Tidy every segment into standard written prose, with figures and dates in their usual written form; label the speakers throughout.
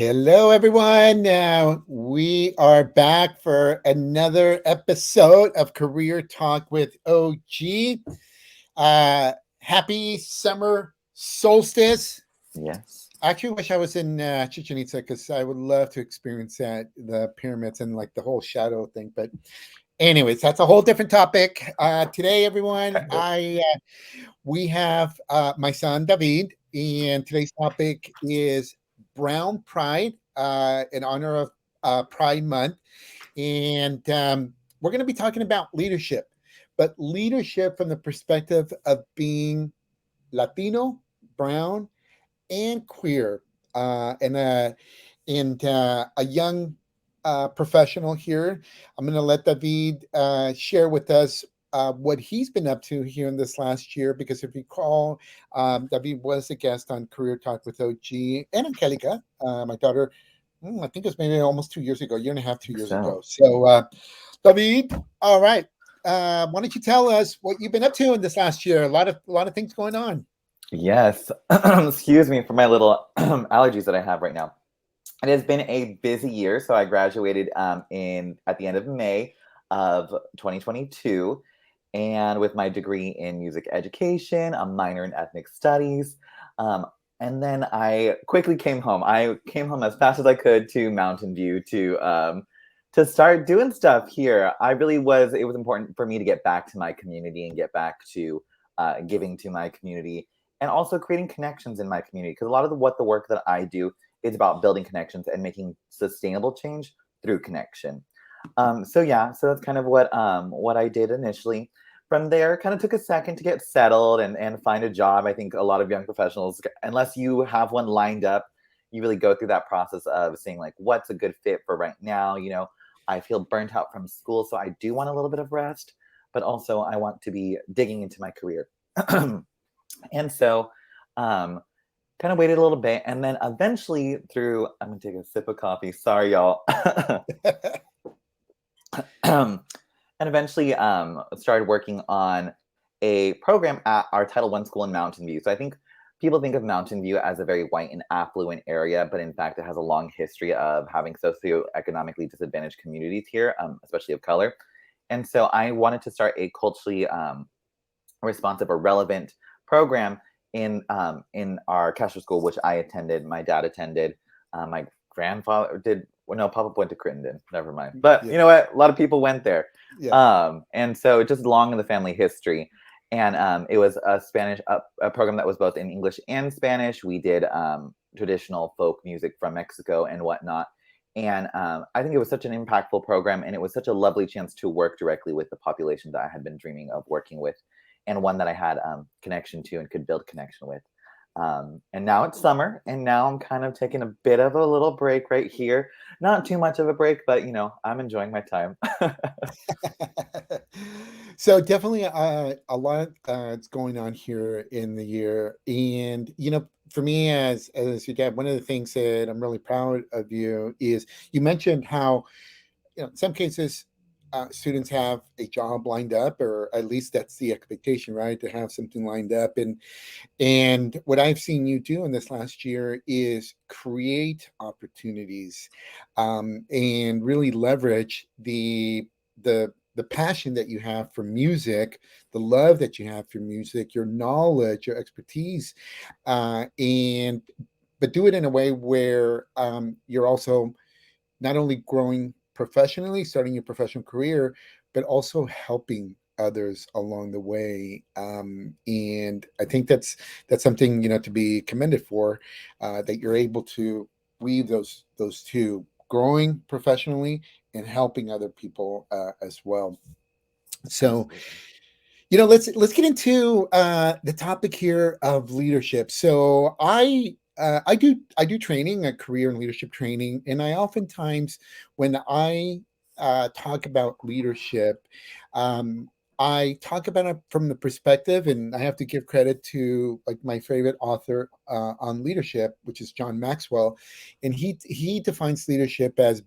Speaker 1: Hello, everyone. We are back for another episode of Career Talk with OG. Happy summer solstice.
Speaker 2: Yes.
Speaker 1: I actually wish I was in Chichen Itza because I would love to experience that, the pyramids and like the whole shadow thing. But, anyways, that's a whole different topic. Today, everyone,
Speaker 2: Kind of.
Speaker 1: we have my son David, and today's topic is Brown Pride in honor of Pride Month. And we're going to be talking about leadership, but leadership from the perspective of being Latino, brown, and queer, and a young professional here. I'm going to let David share with us what he's been up to here in this last year. Because if you recall, David was a guest on Career Talk with OG and Angelica, my daughter. I think it was maybe almost 2 years ago, year and a half,
Speaker 2: I
Speaker 1: two
Speaker 2: think
Speaker 1: years ago.
Speaker 2: so.
Speaker 1: So, David, all right. Why don't you tell us what you've been up to in this last year? A lot of things going on.
Speaker 2: Yes. Excuse me for my little allergies that I have right now. It has been a busy year. So I graduated in at the end of May of 2022, and with my degree in music education, a minor in ethnic studies. Um, and then I quickly came home. I came home as fast as I could to Mountain View to start doing stuff here. I really was. It was important for me to get back to my community and get back to giving to my community, and also creating connections in my community, because a lot of the work that I do is about building connections and making sustainable change through connection. So yeah, so that's kind of what I did initially. From there, kind of took a second to get settled and find a job. I think a lot of young professionals, unless you have one lined up, you really go through that process of saying like, what's a good fit for right now. I feel burnt out from school, so I do want a little bit of rest, but also I want to be digging into my career. And so, um, kind of waited a little bit, and then eventually through, I'm gonna take a sip of coffee. Sorry, y'all. And eventually started working on a program at our Title One school in Mountain View. So I think people think of Mountain View as a very white and affluent area, but in fact, it has a long history of having socioeconomically disadvantaged communities here, especially of color. And so I wanted to start a culturally responsive or relevant program in our Castro school, which I attended. My dad attended. My grandfather did. Well, no, Papa went to Crittenden. Never mind. But
Speaker 1: Yeah,
Speaker 2: you know what? A lot of people went there,
Speaker 1: yeah.
Speaker 2: and so it's just long in the family history. And it was a program that was both in English and Spanish. We did traditional folk music from Mexico and whatnot. And I think it was such an impactful program, and it was such a lovely chance to work directly with the population that I had been dreaming of working with, and one that I had connection to and could build connection with. And now it's summer, and now I'm kind of taking a bit of a little break right here. Not too much of a break, but I'm enjoying my time.
Speaker 1: So definitely a lot is going on here in the year. And for me, as your dad, one of the things that I'm really proud of you is you mentioned how, in some cases, students have a job lined up, or at least that's the expectation, right, to have something lined up. And what I've seen you do in this last year is create opportunities, and really leverage the passion that you have for music, the love that you have for music, your knowledge, your expertise, and but do it in a way where you're also not only growing professionally, starting your professional career, but also helping others along the way. And I think that's something to be commended for, that you're able to weave those two, growing professionally and helping other people as well. So
Speaker 2: Absolutely.
Speaker 1: let's get into the topic here of leadership. So I do training, a career and leadership training, and I oftentimes, when I talk about leadership, um, I talk about it from the perspective, and I have to give credit to like my favorite author on leadership, which is John Maxwell, and he defines leadership is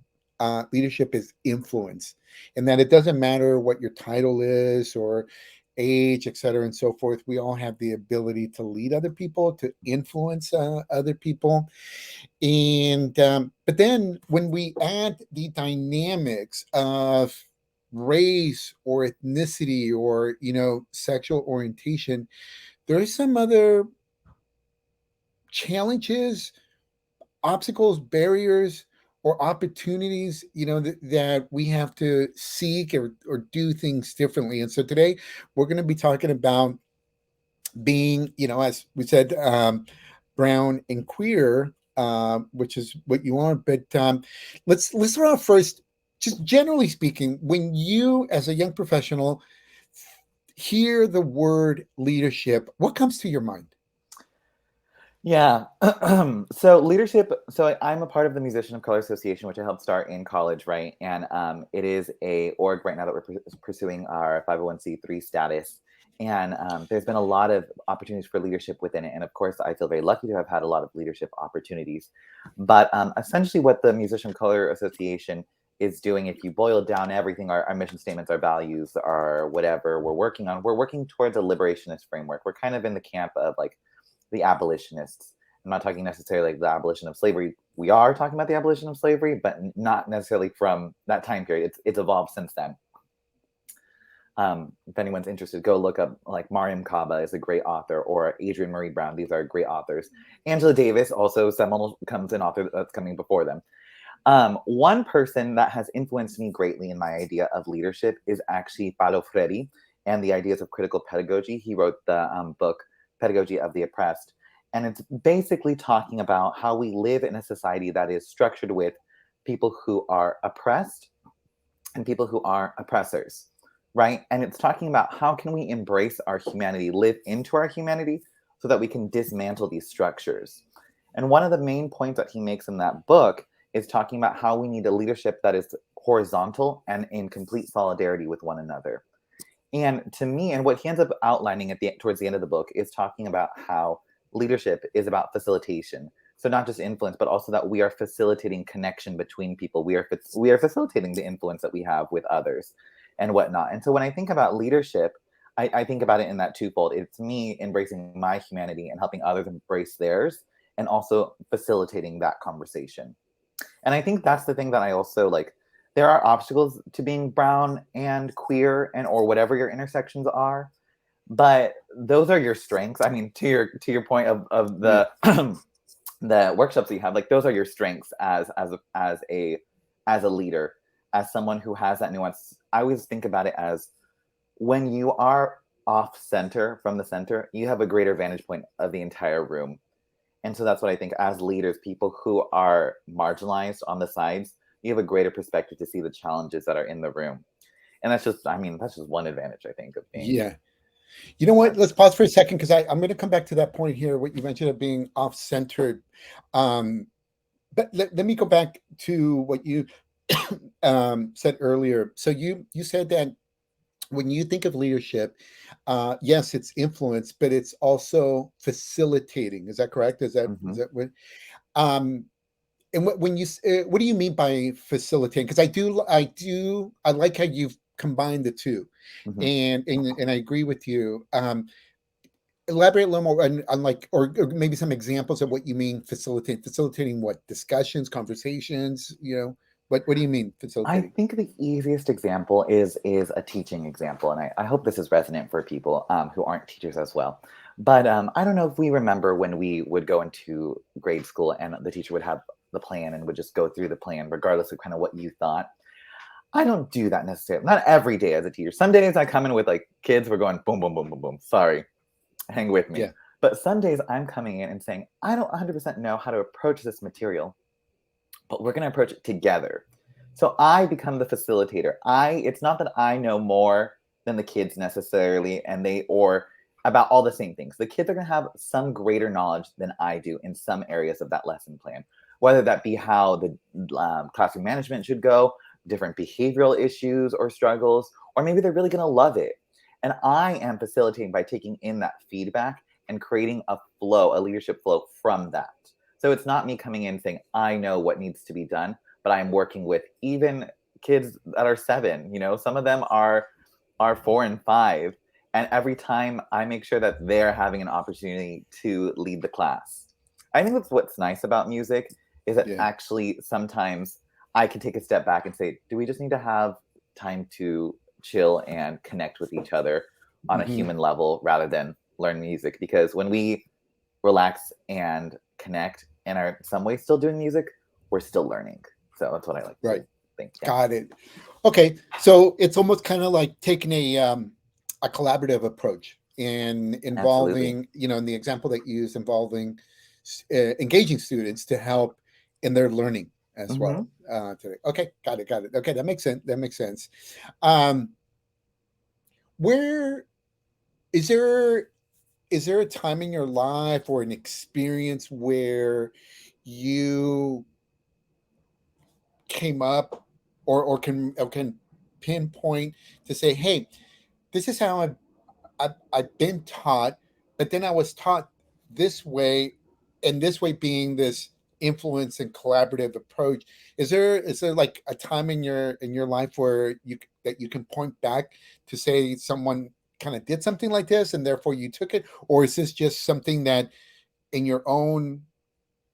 Speaker 1: influence, and that it doesn't matter what your title is, or age, et cetera, and so forth, we all have the ability to lead other people, to influence other people. And but then when we add the dynamics of race or ethnicity or sexual orientation, there are some other challenges, obstacles, barriers, or opportunities, that we have to seek or do things differently. And so today we're going to be talking about being, as we said, brown and queer, which is what you are. But let's start off first. Just generally speaking, when you, as a young professional, hear the word leadership, what comes to your mind?
Speaker 2: Yeah. So leadership. So I'm a part of the Musician of Color Association, which I helped start in college, right? And it is a org right now that we're pursuing our 501c3 status. And there's been a lot of opportunities for leadership within it. And of course, I feel very lucky to have had a lot of leadership opportunities. But essentially, what the Musician of Color Association is doing, if you boil down everything, our mission statements, our values, our whatever we're working on, we're working towards a liberationist framework. We're kind of in the camp of like the abolitionists. I'm not talking necessarily like the abolition of slavery. We are talking about the abolition of slavery, but not necessarily from that time period. It's evolved since then. If anyone's interested, go look up like Mariam Kaba is a great author, or Adrienne Marie Brown. These are great authors. Angela Davis, also someone comes an author that's coming before them. One person that has influenced me greatly in my idea of leadership is actually Paulo Freire and the ideas of critical pedagogy. He wrote the book Pedagogy of the Oppressed. And it's basically talking about how we live in a society that is structured with people who are oppressed and people who are oppressors, right? And it's talking about how can we embrace our humanity, live into our humanity so that we can dismantle these structures. And one of the main points that he makes in that book is talking about how we need a leadership that is horizontal and in complete solidarity with one another. And to me, and what he ends up outlining towards the end of the book is talking about how leadership is about facilitation. So not just influence, but also that we are facilitating connection between people. We are facilitating the influence that we have with others and whatnot. And so when I think about leadership, I think about it in that twofold. It's me embracing my humanity and helping others embrace theirs, and also facilitating that conversation. And I think that's the thing that I also like. There are obstacles to being brown and queer and or whatever your intersections are, but those are your strengths. I mean, to your point of the the workshops that you have, like those are your strengths as a leader, as someone who has that nuance. I always think about it as when you are off center from the center, you have a greater vantage point of the entire room. And so that's what I think as leaders, people who are marginalized on the sides, you have a greater perspective to see the challenges that are in the room. And that's just, I mean, that's just one advantage, I think, of being.
Speaker 1: Yeah. You know what? Let's pause for a second, because I'm going to come back to that point here, what you mentioned of being off-centered. But let me go back to what you said earlier. So you said that when you think of leadership, yes, it's influence, but it's also facilitating. Is that correct? Is that what? And when you what do you mean by facilitating? Because I like how you've combined the two, and I agree with you. Elaborate a little more on like, or maybe some examples of what you mean facilitating what discussions, conversations. What do you mean
Speaker 2: I
Speaker 1: facilitating?
Speaker 2: think the easiest example is a teaching example, and I hope this is resonant for people who aren't teachers as well. But I don't know if we remember when we would go into grade school and the teacher would have the plan and would just go through the plan regardless of kind of what you thought. I don't do that necessarily. Not every day as a teacher. Some days I come in with like kids, we're going boom, boom, boom, boom, boom. Sorry, hang with me.
Speaker 1: Yeah.
Speaker 2: But some days I'm coming in and saying, I don't 100% know how to approach this material, but we're going to approach it together. So I become the facilitator. It's not that I know more than the kids necessarily, or about all the same things. The kids are going to have some greater knowledge than I do in some areas of that lesson plan, whether that be how the classroom management should go, different behavioral issues or struggles, or maybe they're really going to love it. And I am facilitating by taking in that feedback and creating a flow, a leadership flow from that. So it's not me coming in saying, I know what needs to be done, but I'm working with even kids that are 7. Some of them are 4 and 5. And every time I make sure that they're having an opportunity to lead the class. I think that's what's nice about music is that
Speaker 1: Yeah.
Speaker 2: actually sometimes I can take a step back and say, do we just need to have time to chill and connect with each other on a
Speaker 1: Hmm.
Speaker 2: human level rather than learn music? Because when we relax and connect and are in some way still doing music, we're still learning. So that's what I like
Speaker 1: Right.
Speaker 2: to think. Yeah,
Speaker 1: Got it. Okay. So it's almost kind of like taking a collaborative approach and
Speaker 2: absolutely.
Speaker 1: involving, in the example that you use, involving engaging students to help in their learning as
Speaker 2: Hmm.
Speaker 1: well. Today. Okay. Got it. Got it. Okay. That makes sense. That makes sense. Um, where is there is there a time in your life or an experience where you came up or can pinpoint to say, hey, this is how I've been taught, but then I was taught this way, and this way being this influence and collaborative approach. Is there like a time in your life where you can point back to say someone kind of did something like this and therefore you took it, or is this just something that in your own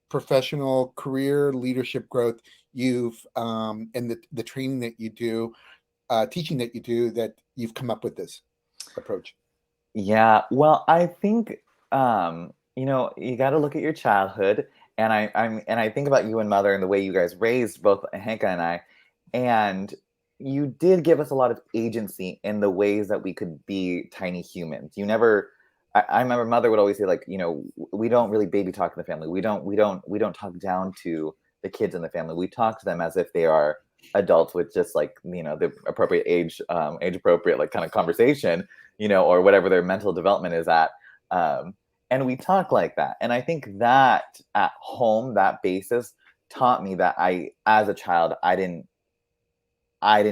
Speaker 1: professional career leadership growth you've and the training that you do, teaching that you do, that you've come up with this approach?
Speaker 2: Yeah, well, I think you got to look at your childhood, and I think about you and mother and the way you guys raised both Hanka and I, and you did give us a lot of agency in the ways that we could be tiny humans. You never. I remember mother would always say like, we don't really baby talk in the family. We don't talk down to the kids in the family. We talk to them as if they are adults with just like the appropriate age appropriate like kind of conversation, or whatever their mental development is at. And we talk like that. And I think that at home, that basis taught me that as a child, I didn't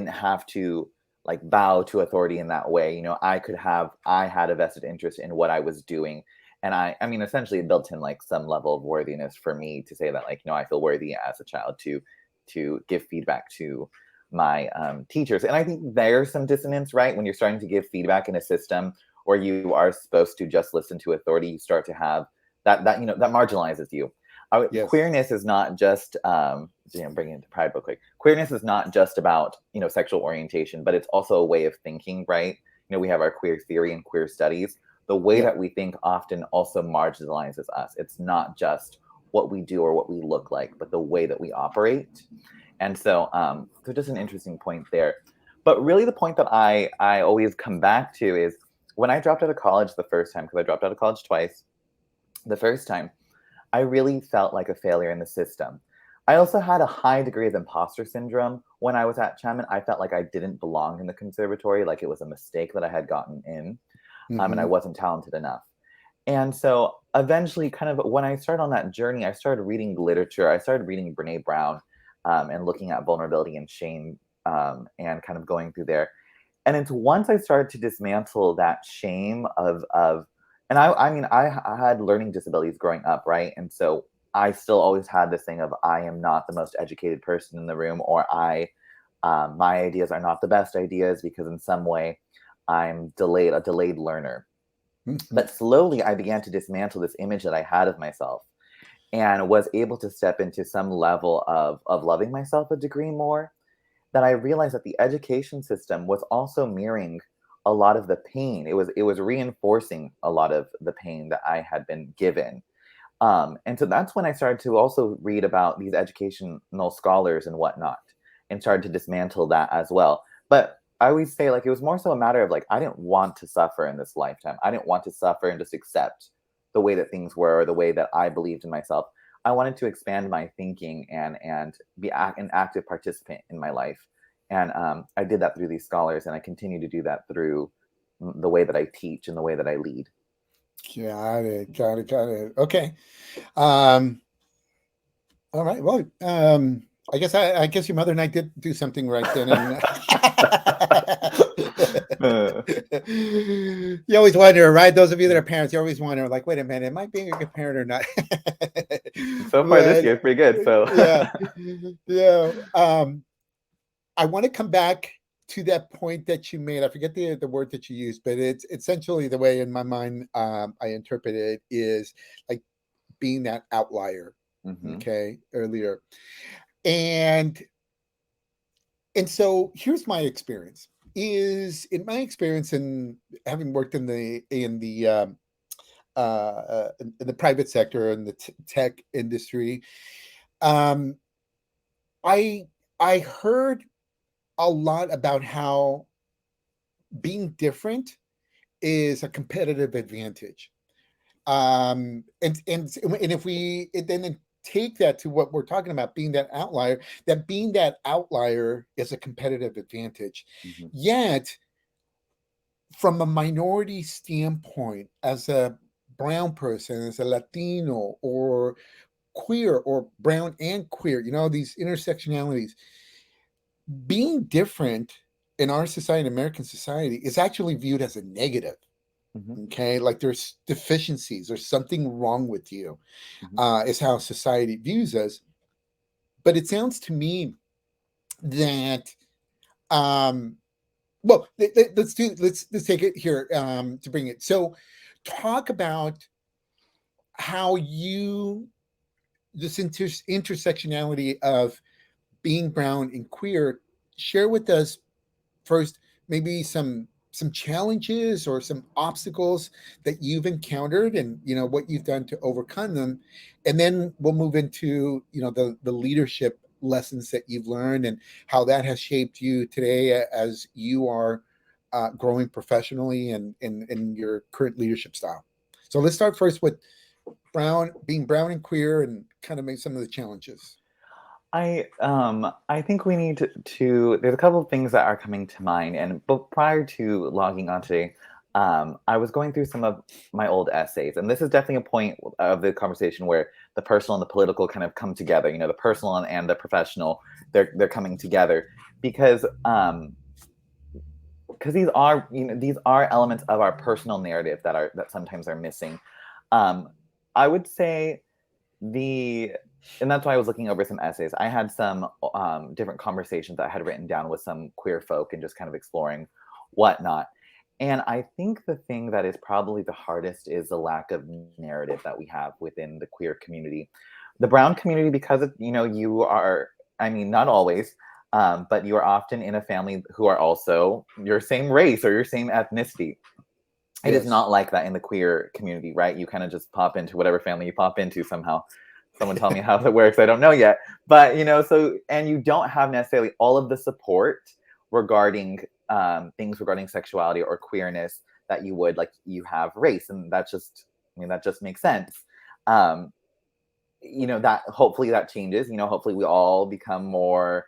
Speaker 2: have to like bow to authority in that way. I had a vested interest in what I was doing. And I mean, essentially it built in like some level of worthiness for me to say that like, I feel worthy as a child to give feedback to my teachers. And I think there's some dissonance, right? When you're starting to give feedback in a system where you are supposed to just listen to authority, you start to have that marginalizes you.
Speaker 1: Yes.
Speaker 2: Queerness is not just bringing it to Pride real quick. Queerness is not just about sexual orientation, but it's also a way of thinking, right? We have our queer theory and queer studies. The way
Speaker 1: Yeah.
Speaker 2: that we think often also marginalizes us. It's not just what we do or what we look like, but the way that we operate. And so just an interesting point there. But really, the point that I always come back to is when I dropped out of college the first time, because I dropped out of college twice. The first time, I really felt like a failure in the system. I also had a high degree of imposter syndrome when I was at Chapman. I felt like I didn't belong in the conservatory, like it was a mistake that I had gotten in, and I
Speaker 1: Hmm.
Speaker 2: wasn't talented enough. And so eventually, kind of when I started on that journey, I started reading literature. I started reading Brene Brown, and looking at vulnerability and shame, and kind of going through there. And it's once I started to dismantle that shame of and I mean I had learning disabilities growing up, right? And so I still always had this thing of I am not the most educated person in the room, or my ideas are not the best ideas because in some way I'm a delayed learner.
Speaker 1: Hmm.
Speaker 2: But slowly I began to dismantle this image that I had of myself and was able to step into some level of loving myself a degree more, that I realized that the education system was also mirroring a lot of the pain. It was reinforcing a lot of the pain that I had been given. And so that's when I started to also read about these educational scholars and whatnot, and started to dismantle that as well. But I always say like it was more so a matter of like I didn't want to suffer in this lifetime. I didn't want to suffer and just accept the way that things were, or the way that I believed in myself. I wanted to expand my thinking and be an active participant in my life. And I did that through these scholars, and I continue to do that through the way that I teach and the way that I lead.
Speaker 1: Got it. Got it. Got it. Okay. Um, all right. Well, I guess your mother and I did do something right then, and you always wonder, right? Those of you that are parents, you always wonder, like, wait a minute, am I being a good parent or not?
Speaker 2: So far this
Speaker 1: But
Speaker 2: year, pretty good. So
Speaker 1: yeah, yeah. I want to come back. to that point that you made, I forget the word that you used, but it's essentially the way in my mind I interpret it is like being that outlier.
Speaker 2: Mm-hmm.
Speaker 1: Okay, earlier, and so here's my experience. Is in my experience in having worked in the private sector and the tech industry, um, I I heard a lot about how being different is a competitive advantage. And if we then take that to what we're talking about, being that outlier, that being that outlier is a competitive advantage.
Speaker 2: Mm-hmm.
Speaker 1: Yet, from a minority standpoint, as a brown person, as a Latino or queer or brown and queer, these intersectionalities, being different in our society, American society, is actually viewed as a negative.
Speaker 2: Mm-hmm.
Speaker 1: Okay, like there's deficiencies, there's something wrong with you,
Speaker 2: Mm-hmm.
Speaker 1: is how society views us. But it sounds to me that, um, well, let's take it here, to bring it. So, talk about how you this intersectionality of being brown and queer. Share with us first maybe some challenges or some obstacles that you've encountered, and what you've done to overcome them, and then we'll move into the leadership lessons that you've learned and how that has shaped you today as you are growing professionally and in your current leadership style. So let's start first with being brown and queer, and kind of make some of the challenges.
Speaker 2: I think we need to there's a couple of things that are coming to mind, but prior to logging on today, I was going through some of my old essays, and this is definitely a point of the conversation where the personal and the political kind of come together. The personal and the professional, they're coming together because these are elements of our personal narrative that sometimes are missing. Um, I would say the and that's why I was looking over some essays. I had some different conversations that I had written down with some queer folk and just kind of exploring whatnot. And I think the thing that is probably the hardest is the lack of narrative that we have within the queer community. The brown community, because you are, I mean, not always, but you are often in a family who are also your same race or your same ethnicity. It is
Speaker 1: Yes.
Speaker 2: not like that in the queer community, right? You kind of just pop into whatever family you pop into somehow. Someone tell me how that works. I don't know yet. But, and you don't have necessarily all of the support regarding things regarding sexuality or queerness that you would, like you have race. And that just makes sense. Um, that hopefully that changes. Hopefully we all become more,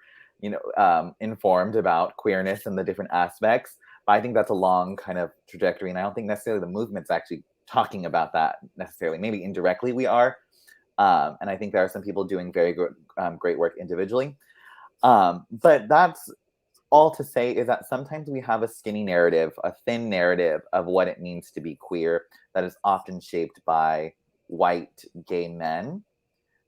Speaker 2: informed about queerness and the different aspects. But I think that's a long kind of trajectory, and I don't think necessarily the movement's actually talking about that necessarily. Maybe indirectly we are, and I think there are some people doing very good, great work individually. But that's all to say is that sometimes we have a skinny narrative, a thin narrative of what it means to be queer that is often shaped by white gay men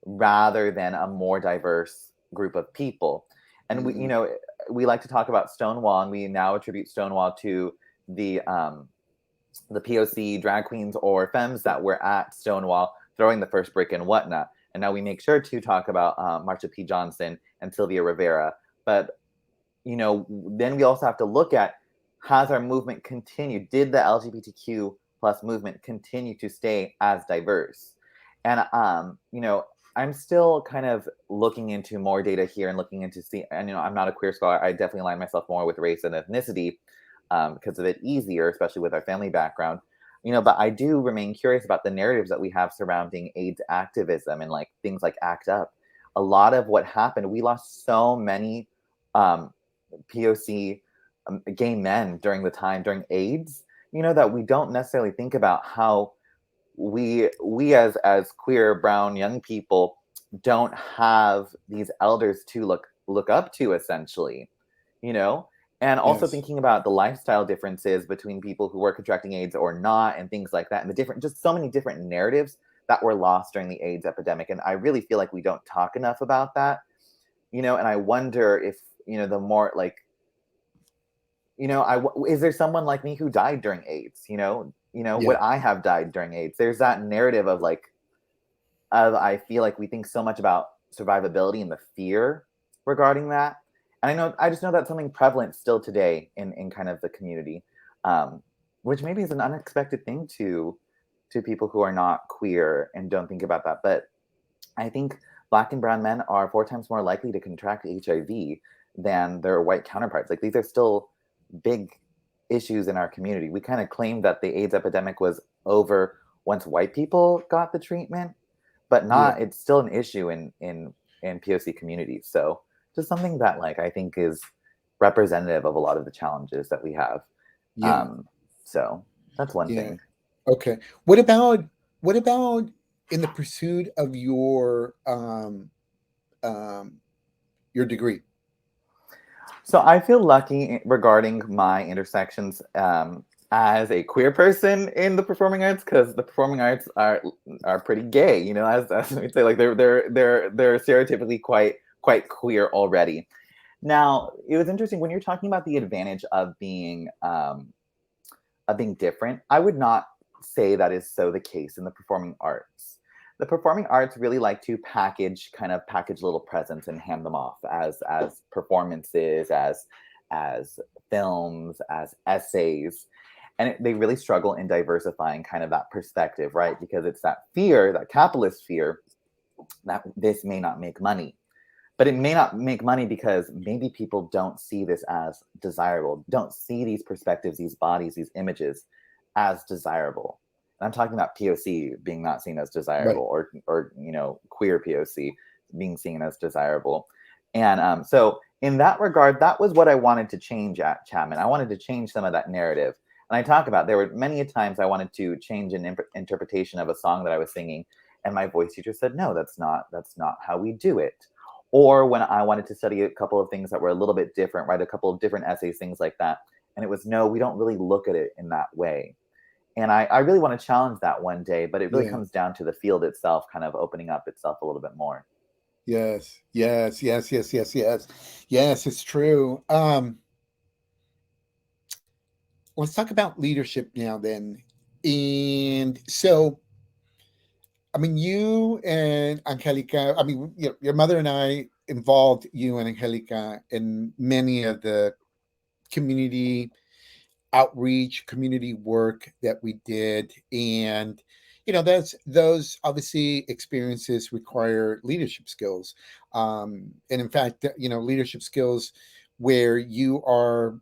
Speaker 2: rather than a more diverse group of people. And
Speaker 1: Mm,
Speaker 2: we like to talk about Stonewall, and we now attribute Stonewall to the POC drag queens or femmes that were at Stonewall throwing the first brick and whatnot. And now we make sure to talk about Marsha P. Johnson and Sylvia Rivera. But then we also have to look at, has our movement continued? Did the LGBTQ plus movement continue to stay as diverse? And I'm still kind of looking into more data here and looking into and I'm not a queer scholar. I definitely align myself more with race and ethnicity because of it easier, especially with our family background. But I do remain curious about the narratives that we have surrounding AIDS activism and like things like ACT UP. A lot of what happened, we lost so many POC gay men during AIDS, that we don't necessarily think about how we as queer brown young people don't have these elders to look up to, essentially, you know and also
Speaker 1: yes.
Speaker 2: thinking about the lifestyle differences between people who were contracting AIDS or not, and things like that, and the different, just so many different narratives that were lost during the AIDS epidemic. And I really feel like we don't talk enough about that, and I wonder if the more, like, is there someone like me who died during AIDS?
Speaker 1: Yeah.
Speaker 2: Would I have died during AIDS? There's that narrative of I feel like we think so much about survivability and the fear regarding that. And I just know that's something prevalent still today in kind of the community, um, which maybe is an unexpected thing to people who are not queer and don't think about that. But I think Black and brown men are 4 times more likely to contract HIV than their white counterparts. Like, these are still big issues in our community. We kind of claim that the AIDS epidemic was over once white people got the treatment, but
Speaker 1: Yeah.
Speaker 2: not. It's still an issue in POC communities. So just something that, like, I think is representative of a lot of the challenges that we have.
Speaker 1: Yeah.
Speaker 2: Um, so that's one
Speaker 1: Yeah.
Speaker 2: thing.
Speaker 1: Okay. What about in the pursuit of um your degree?
Speaker 2: So I feel lucky regarding my intersections as a queer person in the performing arts, because the performing arts are pretty gay, as we say, like they're stereotypically quite queer already. Now, it was interesting when you're talking about the advantage of being different. I would not say that is so the case in the performing arts. The performing arts really like to package little presents and hand them off as performances, as films, as essays. And they really struggle in diversifying kind of that perspective, right? Because it's that fear, that capitalist fear, that this may not make money. But it may not make money because maybe people don't see this as desirable, don't see these perspectives, these bodies, these images as desirable. And I'm talking about POC being not seen as desirable,
Speaker 1: Right.
Speaker 2: or queer POC being seen as desirable. And so in that regard, that was what I wanted to change at Chapman. I wanted to change some of that narrative. And I talk about, there were many times I wanted to change an interpretation of a song that I was singing, and my voice teacher said, no, that's not how we do it. Or when I wanted to study a couple of things that were a little bit different, write a couple of different essays, things like that. And it was, no, we don't really look at it in that way. And I really want to challenge that one day, but it really
Speaker 1: Yeah.
Speaker 2: comes down to the field itself kind of opening up itself a little bit more.
Speaker 1: Yes. Yes. Yes. Yes. Yes. Yes. Yes. It's true. Let's talk about leadership now. Then, and so, I mean, you and Angelica. I mean, your mother and I involved you and Angelica in many of the community outreach, community work that we did, and those obviously experiences require leadership skills, and in fact, leadership skills where you are,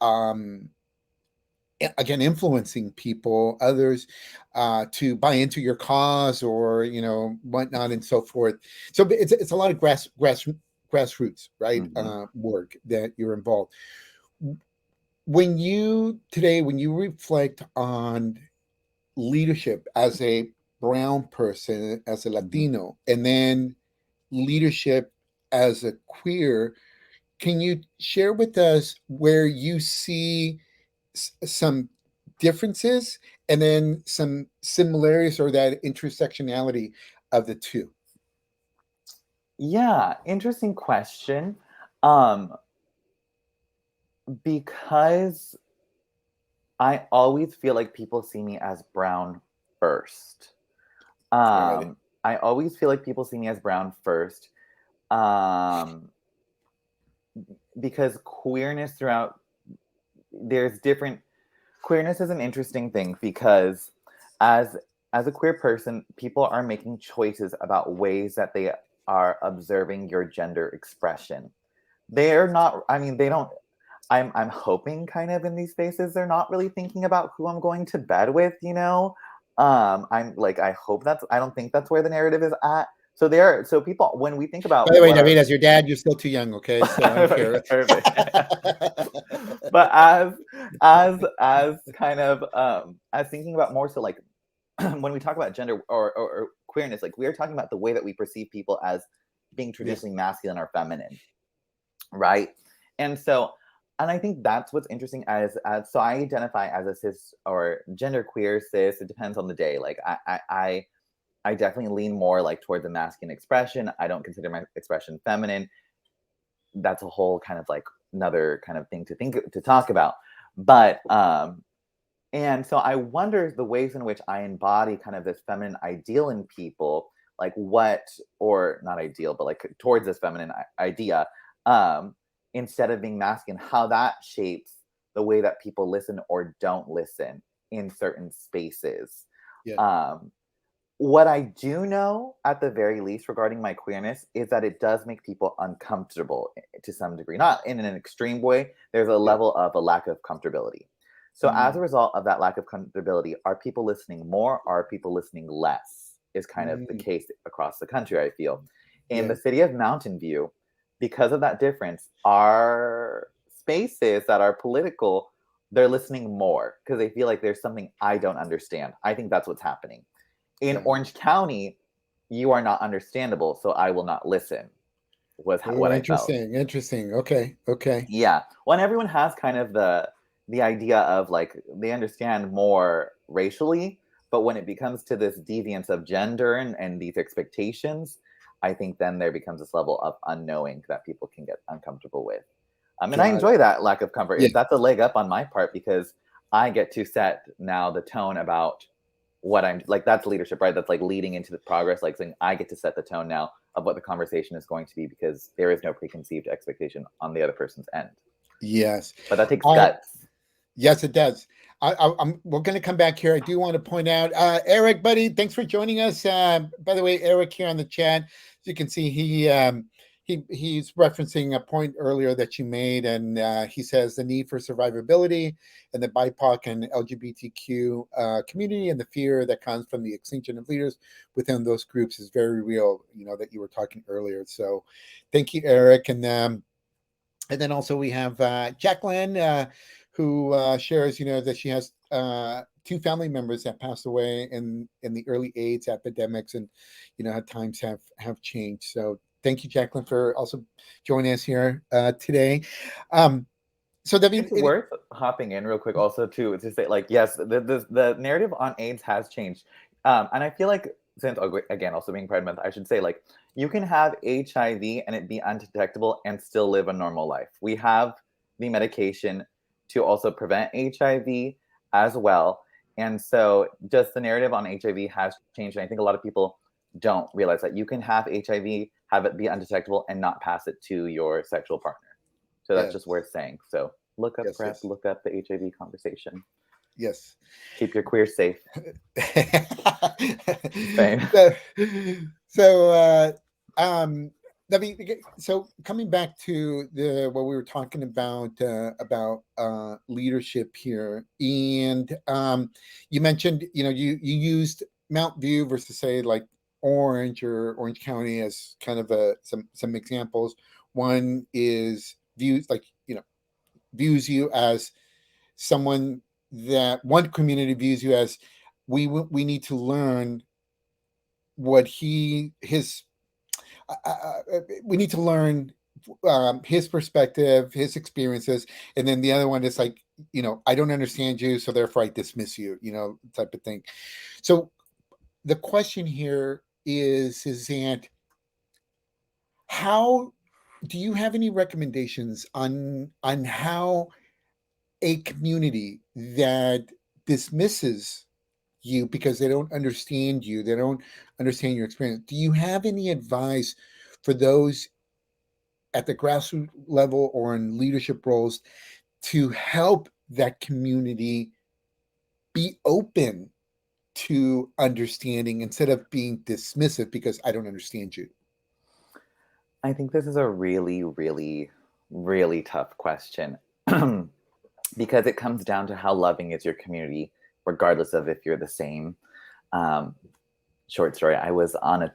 Speaker 1: um, again, influencing people, others, to buy into your cause, or whatnot and so forth. So it's a lot of grassroots, right,
Speaker 2: Mm-hmm.
Speaker 1: work that you're involved. When you reflect on leadership as a brown person, as a
Speaker 2: Mm-hmm.
Speaker 1: Latino, and then leadership as a queer, can you share with us where you see some differences and then some similarities, or that intersectionality of the two?
Speaker 2: Yeah, interesting question. Um, because I always feel like people see me as brown first.
Speaker 1: Got it.
Speaker 2: I always feel like people see me as brown first. Um, because queerness throughout there's different queerness is an interesting thing, because as as a queer person, people are making choices about ways that they are observing your gender expression. They're not, I mean, they don't, I'm hoping kind of in these spaces they're not really thinking about who I'm going to bed with. I'm like, I hope that's, I don't think that's where the narrative is at. So people, when we think
Speaker 1: By
Speaker 2: about
Speaker 1: the way,
Speaker 2: what our
Speaker 1: David, as your dad, you're still too young. Okay, so I don't care.
Speaker 2: perfect. But as kind of as thinking about more so, like, when we talk about gender or queerness, like, we are talking about the way that we perceive people as being
Speaker 1: Yeah.
Speaker 2: traditionally masculine or feminine, right? And so, and I think that's what's interesting, as so I identify as a cis or gender queer cis. It depends on the day. Like, I definitely lean more like towards the masculine expression. I don't consider my expression feminine. That's a whole kind of like another kind of thing to talk about. But and so I wonder the ways in which I embody kind of this feminine ideal in people, like what, or not ideal, but like towards this feminine idea, um, instead of being masculine, how that shapes the way that people listen or don't listen in certain spaces.
Speaker 1: Yeah.
Speaker 2: Um, what I do know, at the very least, regarding my queerness, is that it does make people uncomfortable to some degree. Not in an extreme way. There's a
Speaker 1: Yeah.
Speaker 2: level of a lack of comfortability. So, as a
Speaker 1: Mm,
Speaker 2: result of that lack of comfortability, are people listening more? Are people listening less? Is kind of the
Speaker 1: mm,
Speaker 2: case across the country, I feel. In
Speaker 1: yeah.
Speaker 2: the city of Mountain View, because of that difference, our spaces that are political, they're listening more because they feel like there's something I don't understand. I think that's what's happening. In
Speaker 1: Yeah.
Speaker 2: Orange County, you are not understandable, so I will not listen, was
Speaker 1: Oh,
Speaker 2: what I felt.
Speaker 1: interesting. Interesting. Okay. Okay.
Speaker 2: Yeah. When everyone has kind of the idea of like they understand more racially, but when it becomes to this deviance of gender and these expectations, I think then there becomes this level of unknowing that people can get uncomfortable with. And I
Speaker 1: Got it.
Speaker 2: enjoy that lack of comfort.
Speaker 1: Yeah.
Speaker 2: That's a leg up on my part because I get to set now the tone about what I'm like. That's leadership, right? That's like leading into the progress, like saying I get to set the tone now of what the conversation is going to be because there is no preconceived expectation on the other person's end.
Speaker 1: Yes.
Speaker 2: But that takes
Speaker 1: I
Speaker 2: guts.
Speaker 1: Yes, it does. We're going to come back here. I do want to point out, Eric, buddy, thanks for joining us. By the way, Eric here on the chat, as you can see, he's referencing a point earlier that you made, and he says the need for survivability and the BIPOC and LGBTQ community and the fear that comes from the extinction of leaders within those groups is very real. You know that you were talking earlier. So, thank you, Eric, and then also we have Jacqueline, who shares, that she has two family members that passed away in the early AIDS epidemics, and how times have changed. So thank you, Jacqueline, for also joining us here today. Um, so
Speaker 2: It's
Speaker 1: David,
Speaker 2: worth hopping in real quick also to say like yes, the narrative on AIDS has changed, and I feel like since again also being Pride Month, I should say like you can have HIV and it be undetectable and still live a normal life. We have the medication to also prevent HIV as well, and so just the narrative on HIV has changed, and I think a lot of people don't realize that you can have HIV, have it be undetectable, and not pass it to your sexual partner. So that's
Speaker 1: yes,
Speaker 2: just worth saying. So look up
Speaker 1: yes,
Speaker 2: PrEP,
Speaker 1: yes,
Speaker 2: look up the HIV conversation.
Speaker 1: yes.
Speaker 2: Keep your queer safe. Fame.
Speaker 1: so, so um let me so coming back to the what we were talking about leadership here, and you mentioned, you used Mount View versus, say, like Orange or Orange County as kind of some examples. One is views, like, views you as someone, that one community views you as, we need to learn what his we need to learn his perspective, his experiences, and then the other one is like, I don't understand you, so therefore I dismiss you, type of thing. So the question here is that, how do you have any recommendations on how a community that dismisses you because they don't understand you, they don't understand your experience, do you have any advice for those at the grassroots level or in leadership roles to help that community be open to understanding instead of being dismissive because I don't understand you?
Speaker 2: I think this is a really, really, really tough question because it comes down to how loving is your community, regardless of if you're the same. Um, Short story. I don't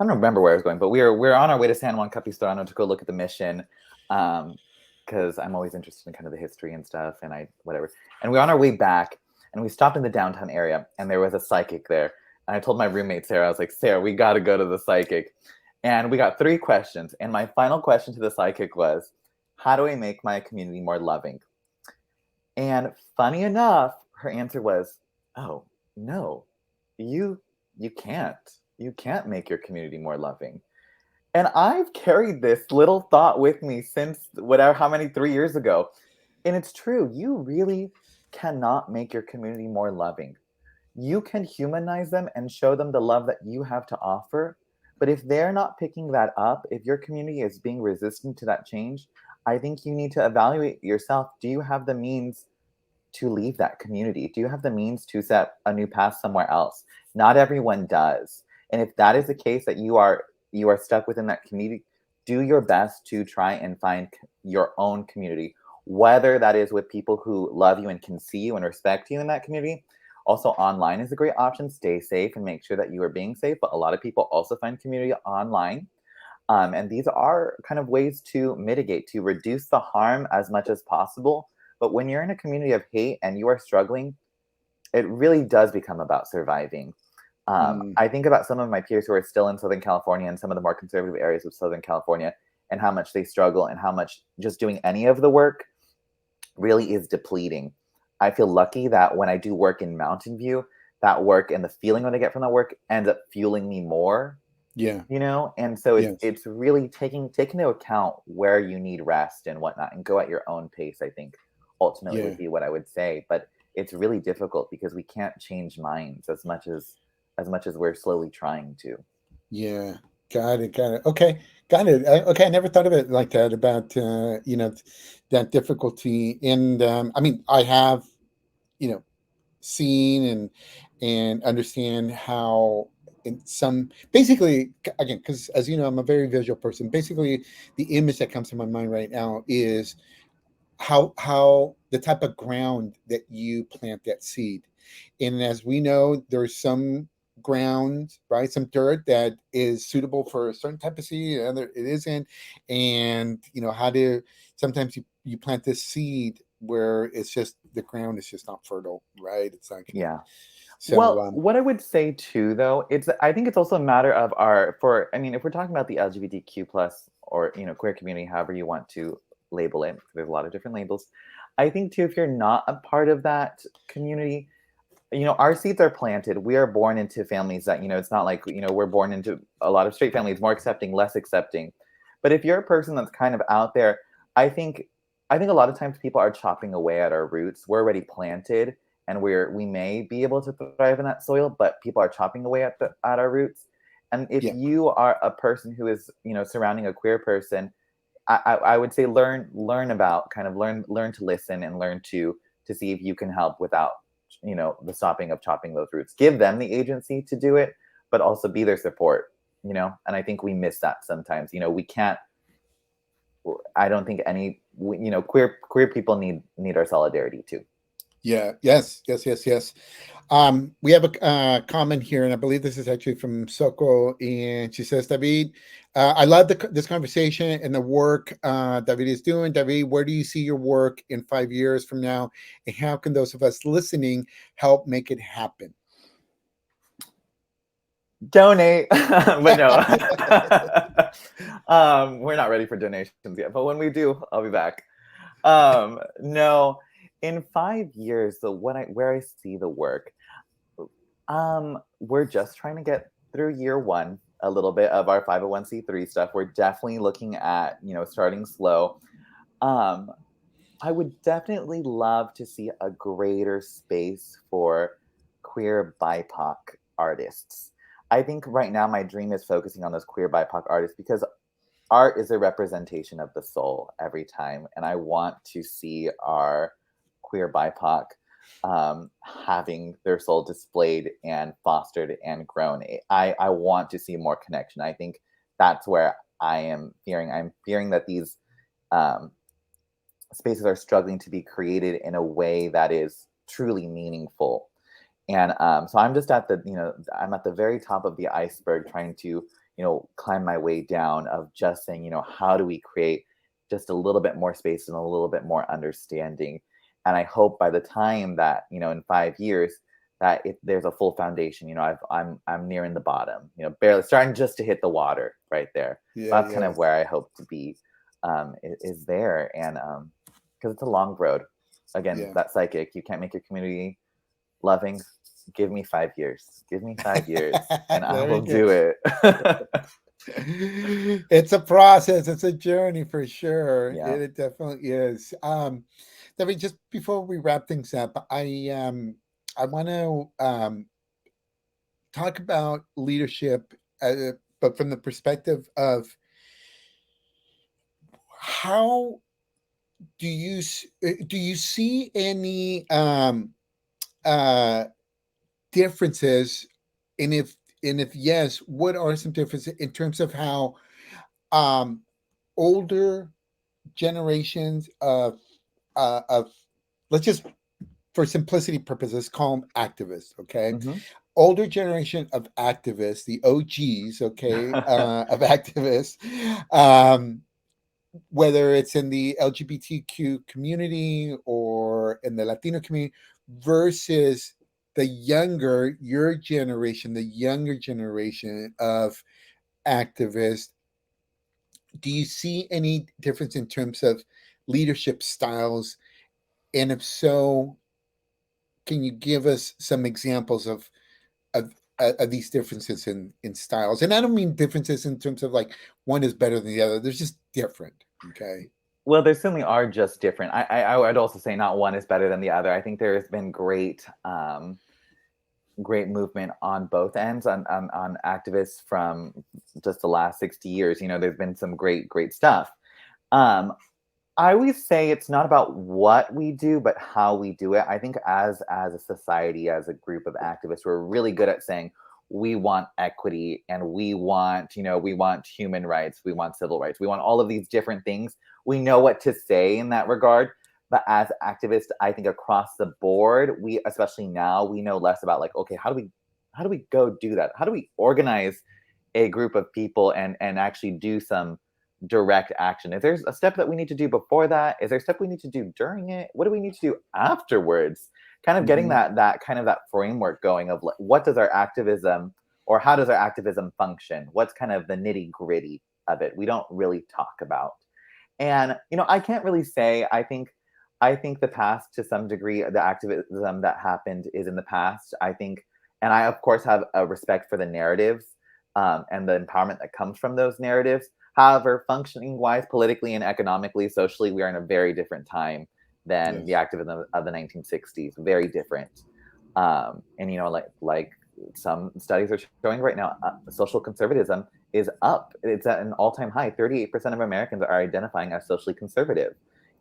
Speaker 2: remember where I was going, but we're on our way to San Juan Capistrano to go look at the mission, because I'm always interested in kind of the history and stuff, and whatever. And we're on our way back, and we stopped in the downtown area, and there was a psychic there. And I told my roommate Sarah, I was like, Sarah, we got to go to the psychic. And we got 3 questions, and my final question to the psychic was, how do I make my community more loving? And funny enough, her answer was, oh no, you you can't make your community more loving. And I've carried this little thought with me since whatever, how many, 3 years ago. And it's true. You really cannot make your community more loving. You can humanize them and show them the love that you have to offer. But if they're not picking that up, if your community is being resistant to that change, I think you need to evaluate yourself. Do you have the means to leave that community? Do you have the means to set a new path somewhere else? Not everyone does. And if that is the case, that you are stuck within that community, do your best to try and find your own community, whether that is with people who love you and can see you and respect you in that community. Also, online is a great option. Stay safe and make sure that you are being safe. But a lot of people also find community online. And these are kind of ways to mitigate, to reduce the harm as much as possible. But when you're in a community of hate and you are struggling, it really does become about surviving.
Speaker 1: Mm,
Speaker 2: I think about some of my peers who are still in Southern California and some of the more conservative areas of Southern California, and how much they struggle and how much just doing any of the work really is depleting. I feel lucky that when I do work in Mountain View, that work and the feeling that I get from that work ends up fueling me more,
Speaker 1: yeah.
Speaker 2: and so it's
Speaker 1: Yes.
Speaker 2: it's really taking into account where you need rest and whatnot, and go at your own pace. I think ultimately
Speaker 1: Yeah.
Speaker 2: would be what I would say, but it's really difficult because we can't change minds as much as we're slowly trying to.
Speaker 1: Yeah. Got it. Got it. Okay. Got it. Okay. I never thought of it like that about, that difficulty. And, I mean, I have, you know, seen and understand how in some basically again, because as you know, I'm a very visual person. Basically, the image that comes to my mind right now is how the type of ground that you plant that seed. And as we know, there's some ground, right, some dirt that is suitable for a certain type of seed, and other it isn't. And how to sometimes you plant this seed where it's just the ground is just not fertile, right? It's not gonna.
Speaker 2: Yeah.
Speaker 1: So
Speaker 2: Well, what I would say too, though, I think it's also a matter of I mean, if we're talking about the LGBTQ plus, or queer community, however you want to label it, 'cause there's a lot of different labels. I think too, if you're not a part of that community, our seeds are planted. We are born into families that, it's not like, we're born into a lot of straight families, more accepting, less accepting. But if you're a person that's kind of out there, I think I think a lot of times people are chopping away at our roots. We're already planted, and we may be able to thrive in that soil, but people are chopping away at our roots. And if
Speaker 1: yeah,
Speaker 2: you are a person who is, surrounding a queer person, I would say learn about, kind of learn to listen, and learn to see if you can help without, the stopping of chopping those roots. Give them the agency to do it, but also be their support. And I think we miss that sometimes. We can't. I don't think queer people need our solidarity too.
Speaker 1: yeah, yes, yes, yes, yes. We have a comment here, and I believe this is actually from Soko, and she says, David, I love this conversation and the work David is doing. David, where do you see your work in 5 years from now, and how can those of us listening help make it happen?
Speaker 2: Donate, but no, we're not ready for donations yet. But when we do, I'll be back. No, in 5 years, where I see the work, we're just trying to get through year one, a little bit of our 501(c)(3) stuff. We're definitely looking at, starting slow. Um, I would definitely love to see a greater space for queer BIPOC artists. I think right now my dream is focusing on those queer BIPOC artists, because art is a representation of the soul every time. And I want to see our queer BIPOC having their soul displayed and fostered and grown. I want to see more connection. I think that's where I'm fearing that these um, spaces are struggling to be created in a way that is truly meaningful. And so I'm at the very top of the iceberg, trying to, climb my way down, of just saying, how do we create just a little bit more space and a little bit more understanding. And I hope by the time that, in 5 years, that if there's a full foundation, I'm nearing the bottom, barely starting just to hit the water right there.
Speaker 1: Yeah,
Speaker 2: That's kind of
Speaker 1: yes,
Speaker 2: where I hope to be, is there. And because it's a long road. Again,
Speaker 1: yeah.
Speaker 2: that psychic, you can't make your community loving. Give me 5 years. Give me 5 years, and I
Speaker 1: Very
Speaker 2: will
Speaker 1: good.
Speaker 2: do it.
Speaker 1: It's a process. It's a journey for sure.
Speaker 2: Yeah.
Speaker 1: It definitely is. Debbie, just before we wrap things up, I want to talk about leadership, but from the perspective of how do you see any uh, differences, and if yes, what are some differences in terms of how um, older generations of let's just for simplicity purposes call them activists, okay?
Speaker 2: Hmm.
Speaker 1: Older generation of activists, the OGs, okay, of activists, um, whether it's in the LGBTQ community or in the Latino community, versus the younger generation of activists. Do you see any difference in terms of leadership styles? And if so, can you give us some examples of, of these differences in styles? And I don't mean differences in terms of like one is better than the other. They're just different. Okay.
Speaker 2: Well, there certainly are just different. I would also say not one is better than the other. I think there has been great movement on both ends on activists from just the last 60 years. You know, there's been some great stuff. Um, I always say it's not about what we do, but how we do it. I think as a society, as a group of activists, we're really good at saying we want equity and we want human rights, we want civil rights, we want all of these different things. We know what to say in that regard. But as activists, I think across the board, we especially now we know less about like, okay, how do we go do that? How do we organize a group of people and actually do some direct action? If there's a step that we need to do before that, is there a step we need to do during it? What do we need to do afterwards? Kind of getting
Speaker 1: Mm-hmm.
Speaker 2: that kind of that framework going of like, what does our activism or how does our activism function? What's kind of the nitty gritty of it? We don't really talk about. And I can't really say. I think the past, to some degree, the activism that happened is in the past. I think, and I of course have a respect for the narratives and the empowerment that comes from those narratives. However, functioning wise, politically and economically, socially, we are in a very different time than the
Speaker 1: Yes.
Speaker 2: activism of the 1960s. Very different. And like some studies are showing right now, social conservatism is up. It's at an all-time high. 38% of Americans are identifying as socially conservative.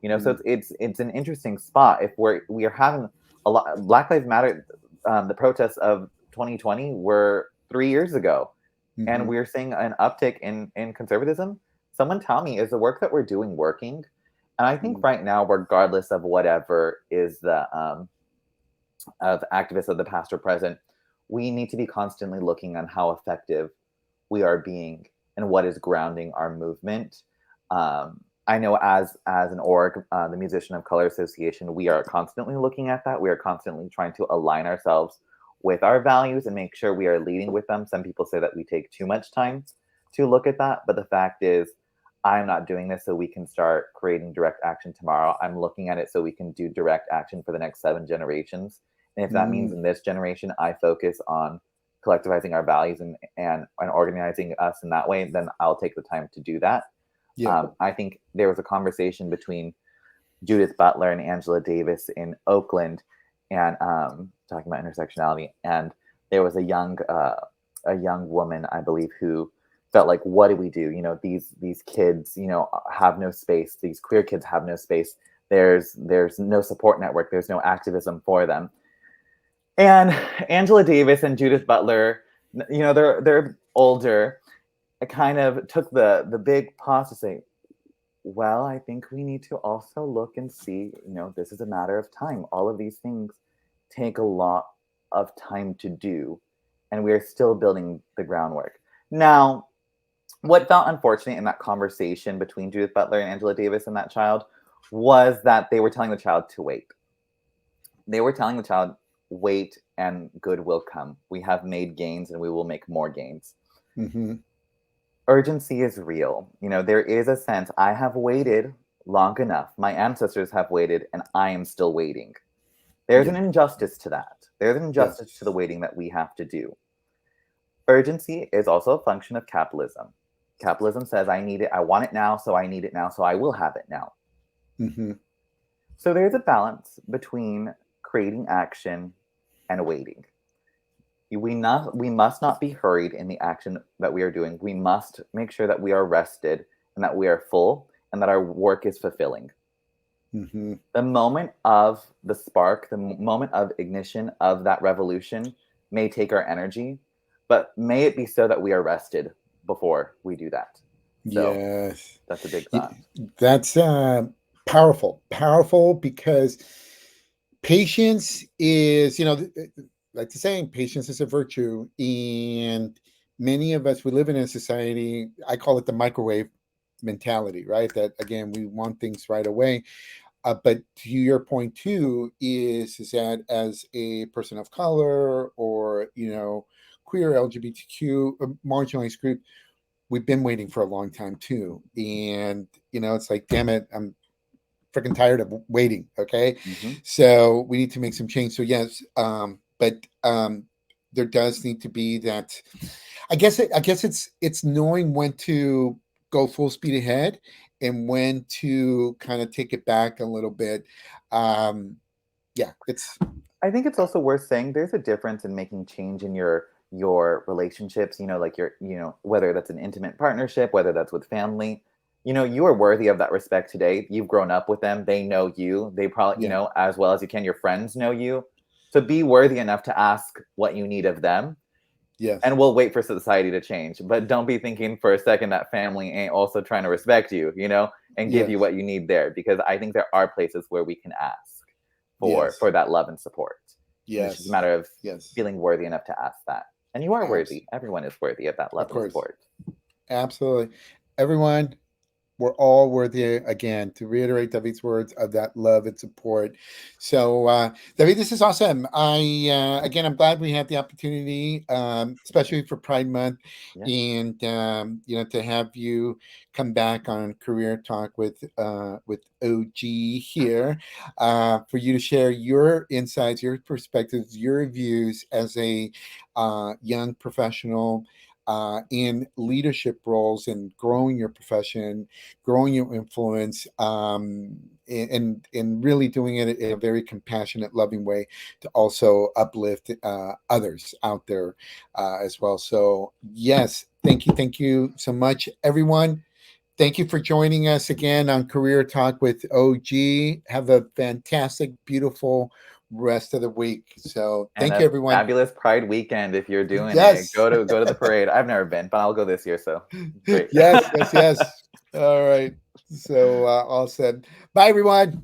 Speaker 2: So
Speaker 1: Mm-hmm.
Speaker 2: it's an interesting spot. If we are having a lot. Black Lives Matter, the protests of 2020 were 3 years ago, and
Speaker 1: Mm-hmm.
Speaker 2: we're seeing an uptick in conservatism. Someone tell me, is the work that we're doing working? And I think right now, regardless of whatever is the of activists of the past or present, we need to be constantly looking on how effective we are being and what is grounding our movement. I know as an org, the Musician of Color Association, we are constantly looking at that. We are constantly trying to align ourselves with our values and make sure we are leading with them. Some people say that we take too much time to look at that, but the fact is, I'm not doing this so we can start creating direct action tomorrow. I'm looking at it so we can do direct action for the next 7 generations. And if that means
Speaker 1: Mm-hmm.
Speaker 2: in this generation, I focus on collectivizing our values and organizing us in that way, then I'll take the time to do that.
Speaker 1: Yeah.
Speaker 2: I think there was a conversation between Judith Butler and Angela Davis in Oakland, and talking about intersectionality. And there was a young woman, I believe, who felt like, what do we do? These kids, have no space. These queer kids have no space. There's no support network. There's no activism for them. And Angela Davis and Judith Butler, they're older. I kind of took the big pause to say, well, I think we need to also look and see, this is a matter of time. All of these things take a lot of time to do, and we are still building the groundwork. Now, what felt unfortunate in that conversation between Judith Butler and Angela Davis and that child was that they were telling the child to wait. They were telling the child, wait and good will come. We have made gains and we will make more gains.
Speaker 1: Mm-hmm.
Speaker 2: Urgency is real. There is a sense, I have waited long enough. My ancestors have waited and I am still waiting. There's
Speaker 1: Yeah.
Speaker 2: an injustice to that. There's an injustice to the
Speaker 1: Yes.
Speaker 2: waiting that we have to do. Urgency is also a function of capitalism. Capitalism says, I need it, I want it now, so I need it now, so I will have it now.
Speaker 1: Mm-hmm.
Speaker 2: So there's a balance between creating action and waiting. We must not be hurried in the action that we are doing. We must make sure that we are rested and that we are full and that our work is fulfilling.
Speaker 1: Mm-hmm.
Speaker 2: The moment of the spark, the moment of ignition of that revolution may take our energy, but may it be so that we are rested before we do that. So
Speaker 1: Yes.
Speaker 2: that's a big thought.
Speaker 1: That's powerful because patience is, like the saying, patience is a virtue. And many of us, we live in a society, I call it the microwave mentality, right? That again, we want things right away. But to your point too, is that as a person of color or, queer, LGBTQ, marginalized group, we've been waiting for a long time too. And, it's like, damn it, I'm freaking tired of waiting. Okay.
Speaker 2: Mm-hmm.
Speaker 1: So we need to make some change. So yes, but there does need to be that. I guess it's knowing when to go full speed ahead and when to kind of take it back a little bit. Yeah, it's.
Speaker 2: I think it's also worth saying there's a difference in making change in your relationships, like whether that's an intimate partnership, whether that's with family. You are worthy of that respect today. You've grown up with them. They know you. They probably,
Speaker 1: Yeah.
Speaker 2: as well as you can, your friends know you. So be worthy enough to ask what you need of them.
Speaker 1: Yes.
Speaker 2: And we'll wait for society to change. But don't be thinking for a second that family ain't also trying to respect you, and give you
Speaker 1: Yes.
Speaker 2: what you need there. Because I think there are places where we can ask
Speaker 1: Yes.
Speaker 2: for that love and support. And it's
Speaker 1: Yes.
Speaker 2: just a matter of
Speaker 1: Yes.
Speaker 2: feeling worthy enough to ask that. And you are worthy. Everyone is worthy of that love
Speaker 1: Of
Speaker 2: and
Speaker 1: course.
Speaker 2: support.
Speaker 1: Absolutely. Everyone, we're all worthy, again, to reiterate David's words, of that love and support. So David, this is awesome. Again, I'm glad we had the opportunity, especially for Pride Month,
Speaker 2: Yeah.
Speaker 1: and to have you come back on Career Talk with OG here, for you to share your insights, your perspectives, your views as a young professional in leadership roles and growing your profession, growing your influence, and really doing it in a very compassionate, loving way to also uplift others out there as well. So yes, thank you so much, everyone. Thank you for joining us again on Career Talk with OG. Have a fantastic, beautiful rest of the week. So
Speaker 2: And
Speaker 1: thank you,
Speaker 2: a
Speaker 1: everyone.
Speaker 2: fabulous Pride weekend if you're doing it.
Speaker 1: Yes.
Speaker 2: Go to the parade. I've never been, but I'll go this year. So great.
Speaker 1: Yes. All right. So all said. Bye, everyone.